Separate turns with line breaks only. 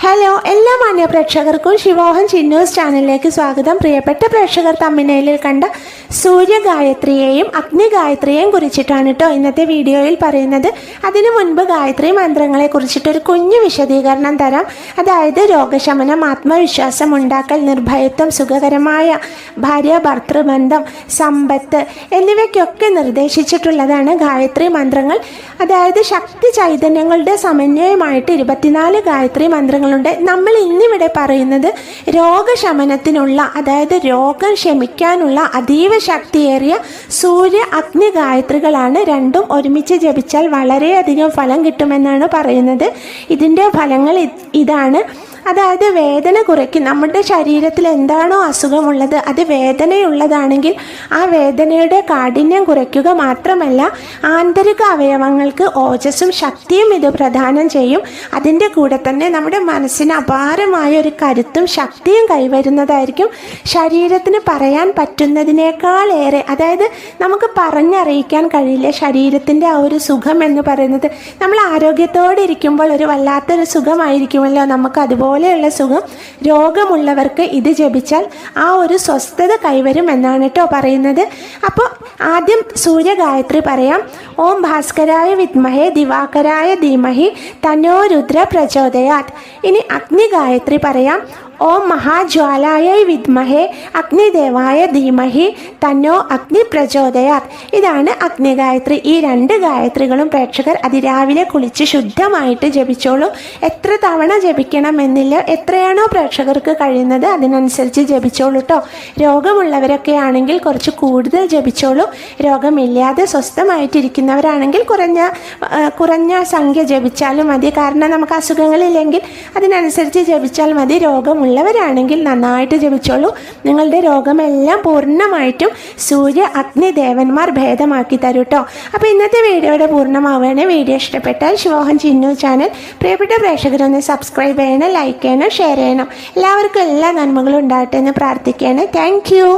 Hello എല്ലാ മാന്യ പ്രേക്ഷകർക്കും ശിവോഹൻ ചിന്നൂസ് ചാനലിലേക്ക് സ്വാഗതം. പ്രിയപ്പെട്ട പ്രേക്ഷകർ തമ്മിനയിൽ കണ്ട സൂര്യഗായത്രിയെയും അഗ്നിഗായത്രിയെയും കുറിച്ചിട്ടാണ് കേട്ടോ ഇന്നത്തെ വീഡിയോയിൽ പറയുന്നത്. അതിനു മുൻപ് ഗായത്രി മന്ത്രങ്ങളെ കുറിച്ചിട്ടൊരു കുഞ്ഞു വിശദീകരണം തരാം. അതായത് രോഗശമനം, ആത്മവിശ്വാസം ഉണ്ടാക്കൽ, നിർഭയത്വം, സുഖകരമായ ഭാര്യ ഭർത്തൃബന്ധം, സമ്പത്ത് എന്നിവയ്ക്കൊക്കെ നിർദ്ദേശിച്ചിട്ടുള്ളതാണ് ഗായത്രി മന്ത്രങ്ങൾ. അതായത് ശക്തി ചൈതന്യങ്ങളുടെ സമന്വയമായിട്ട് 24 ഗായത്രി മന്ത്രങ്ങൾ. നമ്മൾ ഇന്നിവിടെ പറയുന്നത് രോഗശമനത്തിനുള്ള, അതായത് രോഗം ശമിക്കാനുള്ള അതീവ ശക്തിയേറിയ സൂര്യ അഗ്നി ഗായത്രികളാണ്. രണ്ടും ഒരുമിച്ച് ജപിച്ചാൽ വളരെയധികം ഫലം കിട്ടുമെന്നാണ് പറയുന്നത്. ഇതിൻ്റെ ഫലങ്ങൾ ഇതാണ്. അതായത് വേദന കുറയ്ക്കും. നമ്മുടെ ശരീരത്തിൽ എന്താണോ അസുഖമുള്ളത് അത് വേദനയുള്ളതാണെങ്കിൽ ആ വേദനയുടെ കാഠിന്യം കുറയ്ക്കുക മാത്രമല്ല, ആന്തരിക അവയവങ്ങൾക്ക് ഓജസ്സും ശക്തിയും ഇത് പ്രദാനം ചെയ്യും. അതിൻ്റെ കൂടെ തന്നെ നമ്മുടെ മനസ്സിന് അപാരമായ ഒരു കരുത്തും ശക്തിയും കൈവരുന്നതായിരിക്കും. ശരീരത്തിന് പറയാൻ പറ്റുന്നതിനേക്കാളേറെ, അതായത് നമുക്ക് പറഞ്ഞറിയിക്കാൻ കഴിയില്ല ശരീരത്തിൻ്റെ ആ ഒരു സുഖം എന്ന് പറയുന്നത്. നമ്മൾ ആരോഗ്യത്തോടെ ഇരിക്കുമ്പോൾ ഒരു വല്ലാത്തൊരു സുഖമായിരിക്കുമല്ലോ നമുക്ക്. അതുപോലെയുള്ള സുഖം രോഗമുള്ളവർക്ക് ഇത് ജപിച്ചാൽ ആ ഒരു സ്വസ്ഥത കൈവരും എന്നാണ് കേട്ടോ പറയുന്നത്. അപ്പോൾ ആദ്യം സൂര്യഗായത്രി പറയാം. ഓം ഭാസ്കരായ വിദ്മഹേ ദിവാകരായ ധീമഹി തന്നോ രുദ്ര പ്രചോദയാത്. ഇനി അഗ്നിഗായത്രി പറയാം. ഓം മഹാജ്വാലായ വിദ്മഹേ അഗ്നിദേവായ ധീമഹി തന്നോ അഗ്നി പ്രചോദയാത്. ഇതാണ് അഗ്നിഗായത്രി. ഈ 2 ഗായത്രികളും പ്രേക്ഷകർ അതിരാവിലെ കുളിച്ച് ശുദ്ധമായിട്ട് ജപിച്ചോളൂ. എത്ര തവണ ജപിക്കണം എന്നില്ല, എത്രയാണോ പ്രേക്ഷകർക്ക് കഴിയുന്നത് അതിനനുസരിച്ച് ജപിച്ചോളൂ കേട്ടോ. രോഗമുള്ളവരൊക്കെ ആണെങ്കിൽ കുറച്ച് കൂടുതൽ ജപിച്ചോളൂ. രോഗമില്ലാതെ സ്വസ്ഥമായിട്ടിരിക്കുന്നവരാണെങ്കിൽ കുറഞ്ഞ സംഖ്യ ജപിച്ചാലും മതി. കാരണം നമുക്ക് അസുഖങ്ങളില്ലെങ്കിൽ അതിനനുസരിച്ച് ജപിച്ചാൽ മതി. രോഗമുള്ളവരാണെങ്കിൽ നന്നായിട്ട് ജപിച്ചോളൂ. നിങ്ങളുടെ രോഗമെല്ലാം പൂർണ്ണമായിട്ടും സൂര്യ അഗ്നി ദേവന്മാർ ഭേദമാക്കി തരൂ കേട്ടോ. അപ്പോൾ ഇന്നത്തെ വീഡിയോയുടെ പൂർണ്ണമാവുകയാണ്. വീഡിയോ ഇഷ്ടപ്പെട്ടാൽ ശിവോഹൻ ചിന്നു ചാനൽ പ്രിയപ്പെട്ട പ്രേക്ഷകരൊന്ന് സബ്സ്ക്രൈബ് ചെയ്യണം, ലൈക്ക് ചെയ്യണം, ഷെയർ ചെയ്യണം. എല്ലാവർക്കും എല്ലാ നന്മകളും ഉണ്ടാകട്ടെ എന്ന് പ്രാർത്ഥിക്കുകയാണ്. Thank you.